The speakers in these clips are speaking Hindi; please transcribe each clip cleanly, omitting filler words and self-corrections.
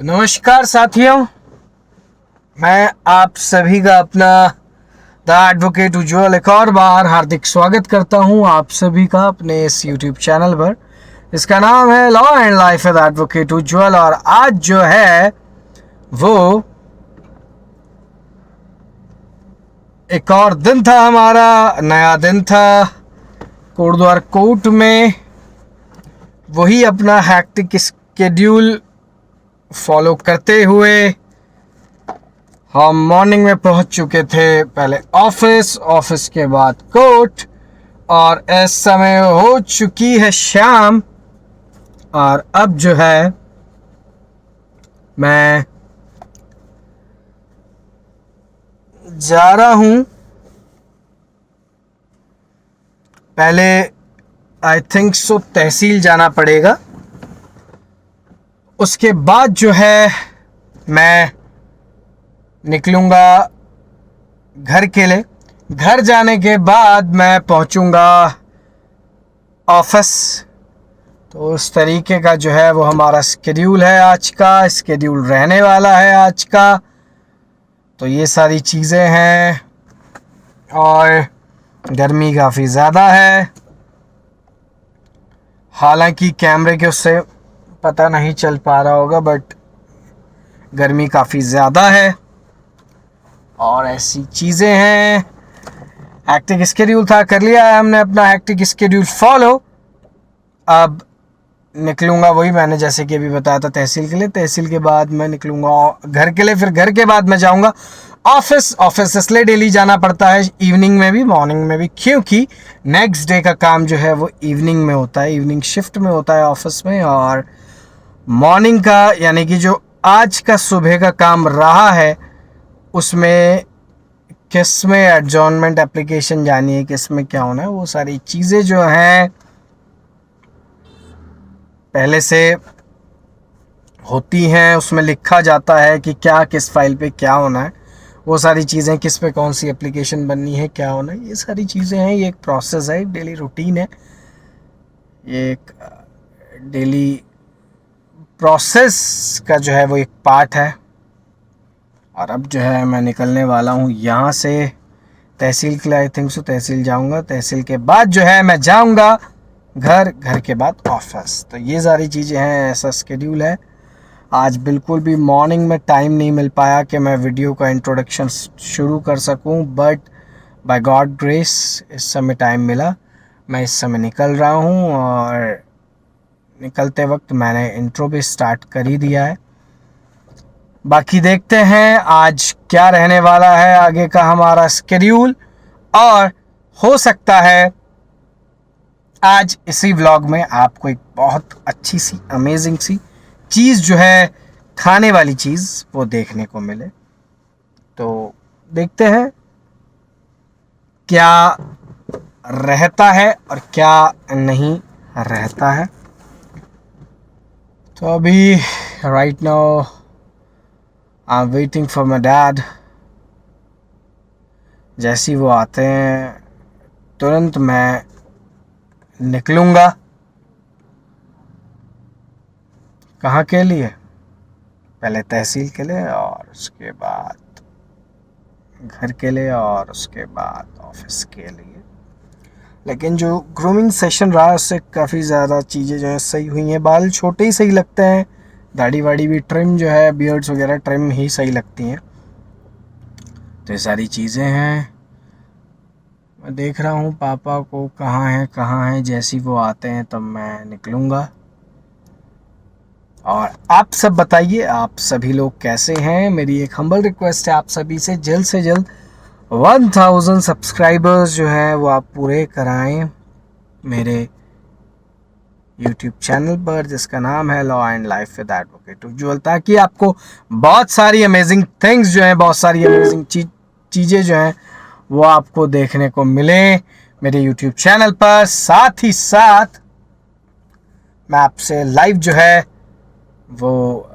नमस्कार साथियों, मैं आप सभी का अपना द एडवोकेट उज्ज्वल एक और बार हार्दिक स्वागत करता हूं आप सभी का अपने इस यूट्यूब चैनल पर। इसका नाम है law and life with advocate Ujjwal. और आज जो है वो एक और दिन था, हमारा नया दिन था। कोटद्वार कोर्ट में वही अपना हैक्टिक स्केड्यूल फॉलो करते हुए हम मॉर्निंग में पहुंच चुके थे। पहले ऑफिस के बाद कोर्ट, और इस समय हो चुकी है शाम। और अब जो है मैं जा रहा हूं। पहले आई थिंक सो तहसील जाना पड़ेगा, उसके बाद जो है मैं निकलूंगा घर के लिए। घर जाने के बाद मैं पहुंचूंगा ऑफिस। तो उस तरीके का जो है वो हमारा स्केड्यूल है, आज का स्केड्यूल रहने वाला है आज का। तो ये सारी चीज़ें हैं, और गर्मी काफ़ी ज़्यादा है। हालांकि कैमरे के उससे पता नहीं चल पा रहा होगा, बट गर्मी काफ़ी ज़्यादा है और ऐसी चीज़ें हैं। हैक्टिक स्केड्यूल था, कर लिया है हमने अपना हैक्टिक स्केड्यूल फॉलो। अब निकलूंगा, वही मैंने जैसे कि अभी बताया था, तहसील के लिए। तहसील के बाद मैं निकलूंगा घर के लिए, फिर घर के बाद मैं जाऊंगा ऑफिस इसलिए डेली जाना पड़ता है, इवनिंग में भी मॉर्निंग में भी, क्योंकि नेक्स्ट डे का काम जो है वो इवनिंग में होता है, इवनिंग शिफ्ट में होता है ऑफिस में। और मॉर्निंग का यानी कि जो आज का सुबह का काम रहा है उसमें किस में एडजॉर्नमेंट एप्लीकेशन जानी है, किस में क्या होना है, वो सारी चीज़ें जो हैं पहले से होती हैं। उसमें लिखा जाता है कि क्या किस फाइल पे क्या होना है, वो सारी चीज़ें, किस पे कौन सी एप्लीकेशन बननी है, क्या होना है, ये सारी चीज़ें हैं। ये एक प्रोसेस है, डेली रूटीन है, ये एक डेली प्रोसेस का जो है वो एक पार्ट है। और अब जो है मैं निकलने वाला हूँ यहाँ से तहसील के लिए। आई थिंक सो तहसील जाऊँगा, तहसील के बाद जो है मैं जाऊँगा घर के बाद ऑफिस। तो ये सारी चीज़ें हैं, ऐसा स्केड्यूल है। आज बिल्कुल भी मॉर्निंग में टाइम नहीं मिल पाया कि मैं वीडियो का इंट्रोडक्शन शुरू कर सकूं, बट बाय गॉड ग्रेस इस समय टाइम मिला। मैं इस समय निकल रहा हूं, और निकलते वक्त मैंने इंट्रो भी स्टार्ट कर ही दिया है। बाकी देखते हैं आज क्या रहने वाला है आगे का हमारा स्केड्यूल। और हो सकता है आज इसी व्लॉग में आपको एक बहुत अच्छी सी अमेजिंग सी चीज़ जो है, खाने वाली चीज़, वो देखने को मिले। तो देखते हैं क्या रहता है और क्या नहीं रहता है। तो अभी right now I am waiting for my dad. जैसे ही वो आते हैं तुरंत मैं निकलूँगा। कहाँ के लिए? पहले तहसील के लिए, और उसके बाद घर के लिए, और उसके बाद ऑफिस के लिए। लेकिन जो ग्रूमिंग सेशन रहा उससे काफ़ी ज़्यादा चीज़ें जो है सही हुई हैं। बाल छोटे ही सही लगते हैं, दाढ़ी वाड़ी भी ट्रिम जो है, बियर्ड्स वगैरह ट्रिम ही सही लगती हैं। तो ये सारी चीज़ें हैं। मैं देख रहा हूँ पापा को कहाँ हैं। जैसे ही वो आते हैं तब मैं निकलूँगा। और आप सब बताइए, आप सभी लोग कैसे हैं? मेरी एक हम्बल रिक्वेस्ट है आप सभी से जल्द 1000 सब्सक्राइबर्स जो हैं वो आप पूरे कराएं मेरे यूट्यूब चैनल पर, जिसका नाम है law and life with advocate Ujjwal, ताकि आपको बहुत सारी अमेजिंग थिंग्स जो हैं, बहुत सारी अमेजिंग चीज़ें जो हैं वो आपको देखने को मिले मेरे यूट्यूब चैनल पर। साथ ही साथ मैं आपसे लाइव जो है वो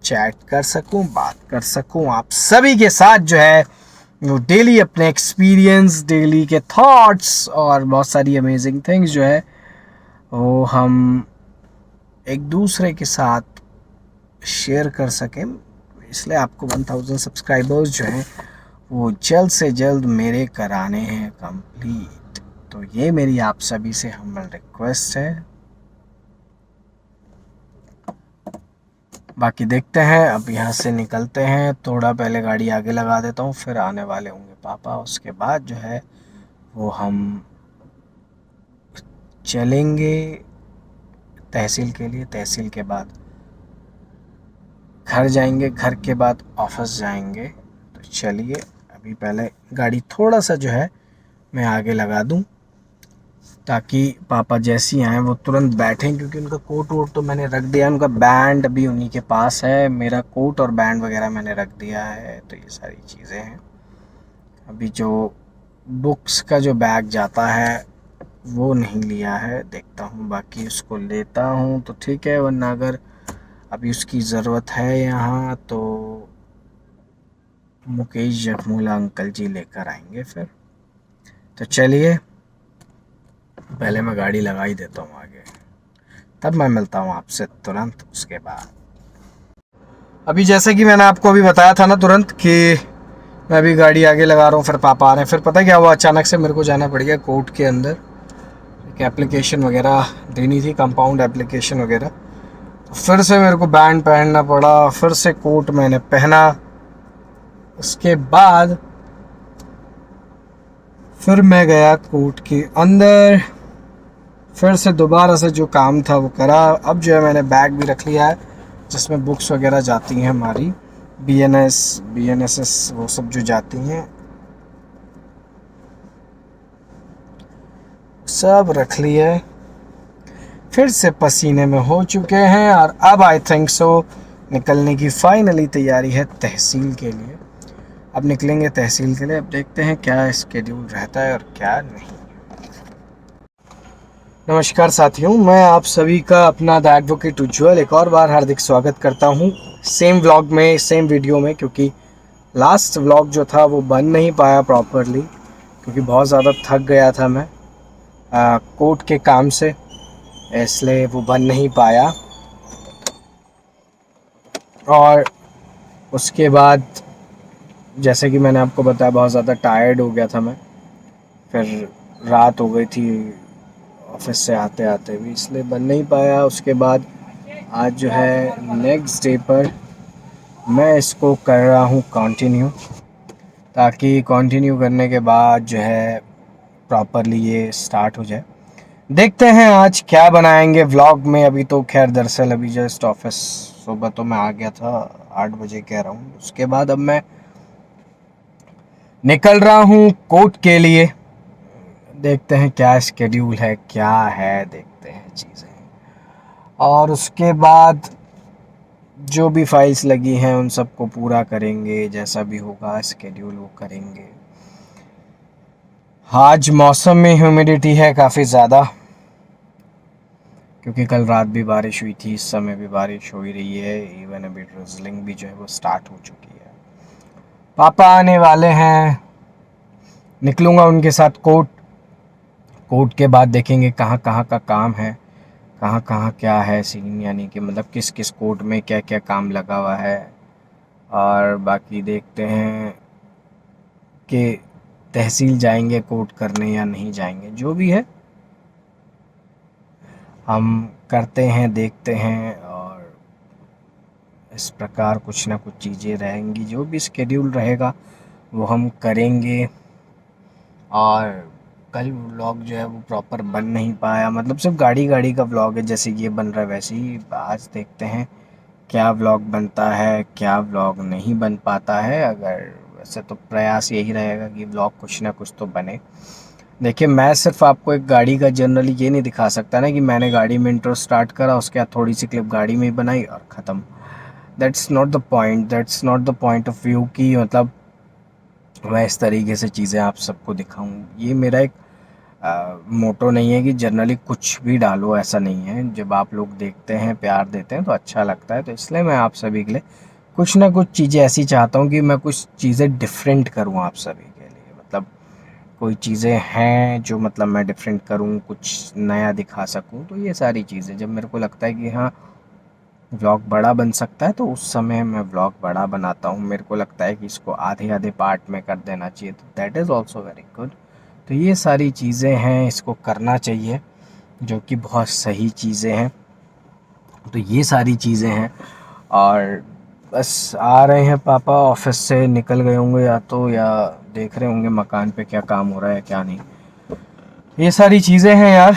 चैट कर सकूं, बात कर सकूं आप सभी के साथ जो है वो डेली अपने एक्सपीरियंस, डेली के थॉट्स और बहुत सारी अमेजिंग थिंग्स जो है वो हम एक दूसरे के साथ शेयर कर सकें, इसलिए आपको 1000 सब्सक्राइबर्स जो हैं वो जल्द से जल्द मेरे कराने हैं कंप्लीट। तो ये मेरी आप सभी से हम्बल रिक्वेस्ट है। बाकी देखते हैं, अब यहाँ से निकलते हैं, थोड़ा पहले गाड़ी आगे लगा देता हूँ, फिर आने वाले होंगे पापा, उसके बाद जो है वो हम चलेंगे तहसील के लिए, तहसील के बाद घर जाएंगे, घर के बाद ऑफिस जाएंगे। तो चलिए अभी पहले गाड़ी थोड़ा सा जो है मैं आगे लगा दूं, ताकि पापा जैसी आएँ वो तुरंत बैठें, क्योंकि उनका कोट वोट तो मैंने रख दिया है, उनका बैंड भी उन्हीं के पास है, मेरा कोट और बैंड वगैरह मैंने रख दिया है। तो ये सारी चीज़ें हैं। अभी जो बुक्स का जो बैग जाता है वो नहीं लिया है, देखता हूँ, बाकी उसको लेता हूँ तो ठीक है, वरना अगर अभी उसकी ज़रूरत है यहाँ तो मुकेश जखमूला अंकल जी लेकर आएंगे फिर। तो चलिए पहले मैं गाड़ी लगा ही देता हूँ आगे, तब मैं मिलता हूँ आपसे तुरंत उसके बाद। अभी जैसे कि मैंने आपको अभी बताया था ना तुरंत कि मैं अभी गाड़ी आगे लगा रहा हूँ, फिर पापा आ रहे हैं, फिर पता है क्या हुआ, अचानक से मेरे को जाना पड़ गया कोर्ट के अंदर, एक एप्लीकेशन वगैरह देनी थी, कंपाउंड एप्लीकेशन वगैरह। तो फिर से मेरे को बैंड पहनना पड़ा, फिर से कोट मैंने पहना, उसके बाद फिर मैं गया कोर्ट के अंदर, फिर से दोबारा से जो काम था वो करा। अब जो है मैंने बैग भी रख लिया है जिसमें बुक्स वगैरह जाती हैं हमारी, BNSS वो सब जो जाती हैं, सब रख लिया है। फिर से पसीने में हो चुके हैं और अब आई थिंक सो निकलने की फाइनली तैयारी है तहसील के लिए। अब निकलेंगे तहसील के लिए, अब देखते हैं क्या स्केड्यूल रहता है और क्या नहीं। नमस्कार साथियों, मैं आप सभी का अपना द एडवोकेट उज्ज्वल एक और बार हार्दिक स्वागत करता हूं सेम व्लॉग में, सेम वीडियो में, क्योंकि लास्ट व्लॉग जो था वो बन नहीं पाया प्रॉपरली, क्योंकि बहुत ज़्यादा थक गया था मैं कोर्ट के काम से, इसलिए वो बन नहीं पाया। और उसके बाद जैसे कि मैंने आपको बताया बहुत ज़्यादा टायर्ड हो गया था मैं, फिर रात हो गई थी ऑफिस से आते आते भी, इसलिए बन नहीं पाया। उसके बाद आज जो है नेक्स्ट डे पर मैं इसको कर रहा हूँ कंटिन्यू, ताकि कंटिन्यू करने के बाद जो है प्रॉपरली ये स्टार्ट हो जाए। देखते हैं आज क्या बनाएंगे व्लॉग में। अभी तो खैर दरअसल अभी जस्ट ऑफिस सुबह तो मैं आ गया था 8 बजे कह रहा हूँ, उसके बाद अब मैं निकल रहा हूँ कोर्ट के लिए। देखते हैं क्या स्केड्यूल है, क्या है, देखते हैं चीज़ें, और उसके बाद जो भी फाइल्स लगी हैं उन सबको पूरा करेंगे, जैसा भी होगा स्केड्यूल वो करेंगे। आज मौसम में ह्यूमिडिटी है काफ़ी ज़्यादा, क्योंकि कल रात भी बारिश हुई थी, इस समय भी बारिश हो ही रही है, इवन अभी ड्रिजलिंग भी जो है वो स्टार्ट हो चुकी है। पापा आने वाले हैं, निकलूँगा उनके साथ कोर्ट, कोर्ट के बाद देखेंगे कहाँ कहाँ का काम है, कहाँ कहाँ क्या है सीन, यानी कि मतलब किस किस कोर्ट में क्या क्या काम लगा हुआ है। और बाकी देखते हैं कि तहसील जाएंगे कोर्ट करने या नहीं जाएंगे, जो भी है हम करते हैं, देखते हैं। और इस प्रकार कुछ ना कुछ चीज़ें रहेंगी, जो भी स्केड्यूल रहेगा वो हम करेंगे। और कल व्लॉग जो है वो प्रॉपर बन नहीं पाया, मतलब सिर्फ गाड़ी गाड़ी का व्लॉग है, जैसे ये बन रहा है वैसे ही। आज देखते हैं क्या व्लॉग बनता है, क्या व्लॉग नहीं बन पाता है। अगर वैसे तो प्रयास यही रहेगा कि व्लॉग कुछ ना कुछ तो बने। देखिए मैं सिर्फ आपको एक गाड़ी का जनरली ये नहीं दिखा सकता ना कि मैंने गाड़ी में इंट्रो स्टार्ट करा, उसके बाद थोड़ी सी क्लिप गाड़ी में ही बनाई और ख़त्म। That's not the point, that's not the point of view कि मतलब मैं इस तरीके से चीज़ें आप सबको दिखाऊं। ये मेरा एक मोटो नहीं है कि जनरली कुछ भी डालो, ऐसा नहीं है। जब आप लोग देखते हैं, प्यार देते हैं तो अच्छा लगता है, तो इसलिए मैं आप सभी के लिए कुछ ना कुछ चीज़ें ऐसी चाहता हूँ कि मैं कुछ चीज़ें डिफरेंट करूँ आप सभी के लिए। मतलब कोई चीज़ें हैं जो मतलब मैं डिफरेंट करूँ, कुछ नया दिखा सकूँ, तो ये सारी चीज़ें जब मेरे को लगता है कि हाँ व्लॉग बड़ा बन सकता है, तो उस समय मैं व्लॉग बड़ा बनाता हूँ। मेरे को लगता है कि इसको आधे आधे पार्ट में कर देना चाहिए, तो that is also very good. तो ये सारी चीज़ें हैं, इसको करना चाहिए, जो कि बहुत सही चीज़ें हैं। तो ये सारी चीज़ें हैं। और बस आ रहे हैं पापा, ऑफिस से निकल गए होंगे या तो, या देख रहे होंगे मकान पे क्या काम हो रहा है क्या नहीं। ये सारी चीज़ें हैं यार।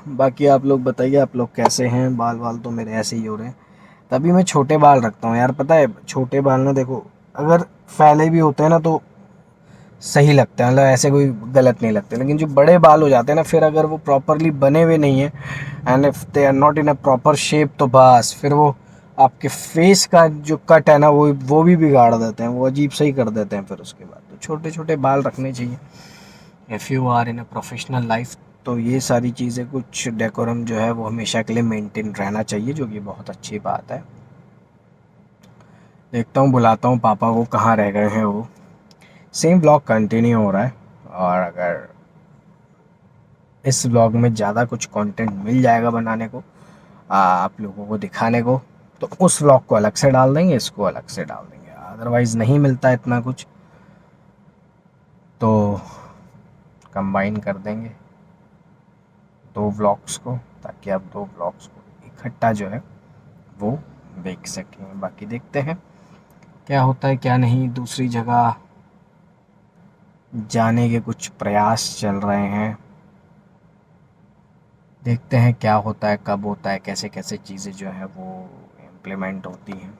बाकी आप लोग बताइए, आप लोग कैसे हैं? बाल वाल तो मेरे ऐसे ही हो रहे हैं, तभी मैं छोटे बाल रखता हूँ यार। पता है, छोटे बाल ना, देखो, अगर फैले भी होते हैं ना तो सही लगता है, मतलब ऐसे कोई गलत नहीं लगते। लेकिन जो बड़े बाल हो जाते हैं ना, फिर अगर वो प्रॉपरली बने हुए नहीं है, and if they are not in a proper shape, तो बस फिर वो आपके फेस का जो कट है ना, वो भी बिगाड़ देते हैं, वो अजीब सही कर देते हैं फिर उसके बाद। तो छोटे छोटे बाल रखने चाहिए if you are in a professional life. तो ये सारी चीज़ें, कुछ डेकोरम जो है वो हमेशा के लिए मेंटेन रहना चाहिए, जो कि बहुत अच्छी बात है। देखता हूँ, बुलाता हूँ पापा को, कहाँ रह गए हैं वो। सेम ब्लॉग कंटिन्यू हो रहा है, और अगर इस ब्लॉग में ज़्यादा कुछ कंटेंट मिल जाएगा बनाने को, आप लोगों को दिखाने को, तो उस ब्लॉग को अलग से डाल देंगे, इसको अलग से डाल देंगे। अदरवाइज़ नहीं मिलता इतना कुछ, तो कंबाइन कर देंगे दो ब्लॉग्स को, ताकि आप दो ब्लॉग्स को इकट्ठा जो है वो देख सकें। बाकी देखते हैं क्या होता है क्या नहीं। दूसरी जगह जाने के कुछ प्रयास चल रहे हैं, देखते हैं क्या होता है, कब होता है, कैसे कैसे चीज़ें जो है वो इम्प्लीमेंट होती हैं।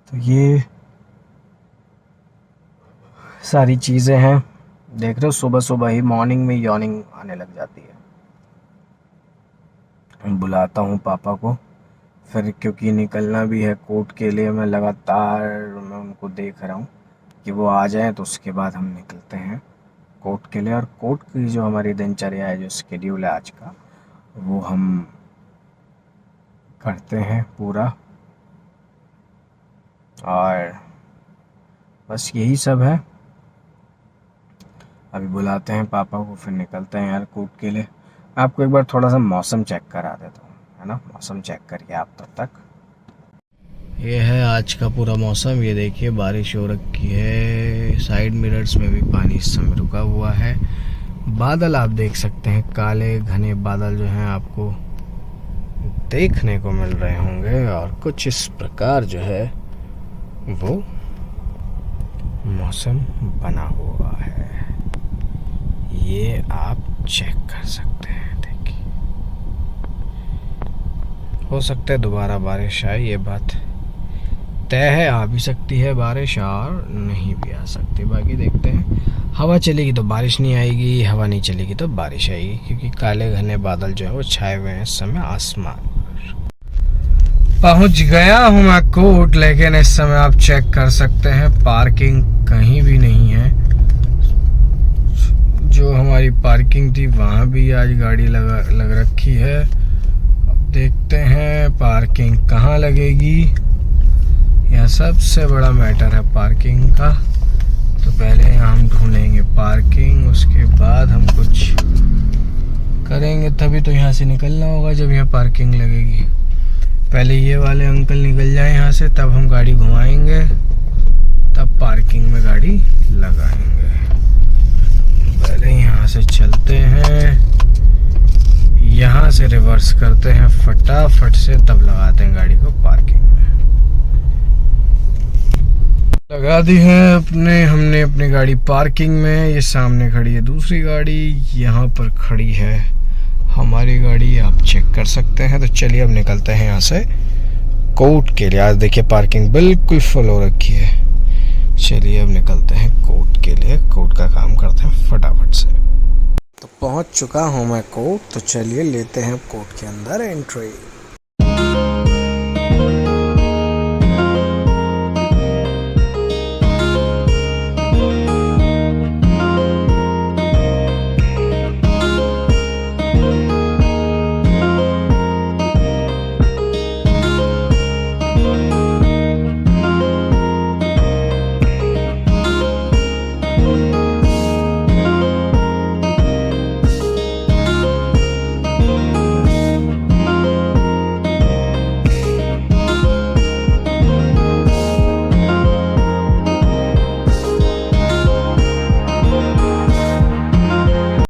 तो ये सारी चीज़ें हैं। देख रहे हो, सुबह सुबह ही मॉर्निंग में यॉर्निंग आने लग जाती है। बुलाता हूँ पापा को फिर, क्योंकि निकलना भी है कोर्ट के लिए। मैं लगातार उनको देख रहा हूँ कि वो आ जाएं, तो उसके बाद हम निकलते हैं कोर्ट के लिए। और कोर्ट की जो हमारी दिनचर्या है, जो शेड्यूल है आज का, वो हम करते हैं पूरा। और बस यही सब है। अभी बुलाते हैं पापा को, फिर निकलते हैं यार कोर्ट के लिए। आपको एक बार थोड़ा सा मौसम चेक करा देता हूँ, है ना? मौसम चेक करिए आप तब तक। ये है आज का पूरा मौसम। ये देखिए, बारिश हो रखी है, साइड मिरर्स में भी पानी इस समय रुका हुआ है। बादल आप देख सकते हैं, काले घने बादल जो हैं आपको देखने को मिल रहे होंगे, और कुछ इस प्रकार जो है वो मौसम बना हुआ है। ये आप चेक कर सकते हैं, देखिए। हो सकता है दोबारा बारिश आए, ये बात तय है। आ भी सकती है बारिश, और नहीं भी आ सकती। बाकी देखते हैं, हवा चलेगी तो बारिश नहीं आएगी, हवा नहीं चलेगी तो बारिश आएगी, क्योंकि काले घने बादल जो है वो छाए हुए हैं इस समय आसमान पर। पहुंच गया हूं मैं कोर्ट, लेकिन इस समय आप चेक कर सकते हैं पार्किंग कहीं भी नहीं है। जो हमारी पार्किंग थी वहां भी आज गाड़ी लग रखी है। अब देखते हैं पार्किंग कहाँ लगेगी। यह सबसे बड़ा मैटर है पार्किंग का। तो पहले हम ढूंढेंगे पार्किंग, उसके बाद हम कुछ करेंगे, तभी तो यहाँ से निकलना होगा जब यहाँ पार्किंग लगेगी। पहले ये वाले अंकल निकल जाए यहाँ से, तब हम गाड़ी घुमाएंगे, तब पार्किंग में गाड़ी लगाएंगे। पहले यहाँ से चलते हैं, यहाँ से रिवर्स करते हैं फटाफट से, तब लगाते हैं गाड़ी को पार्किंग में। लगा दी है हमने अपनी गाड़ी पार्किंग में। ये सामने खड़ी है दूसरी गाड़ी, यहाँ पर खड़ी है हमारी गाड़ी, आप चेक कर सकते हैं। तो चलिए अब निकलते हैं यहाँ से कोर्ट के लिए। आज देखिए पार्किंग बिल्कुल फुल हो रखी है। चलिए अब निकलते हैं कोर्ट के लिए, कोर्ट का काम करते हैं फटाफट से। तो पहुँच चुका हूँ मैं कोर्ट, तो चलिए लेते हैं कोर्ट के अंदर एंट्री।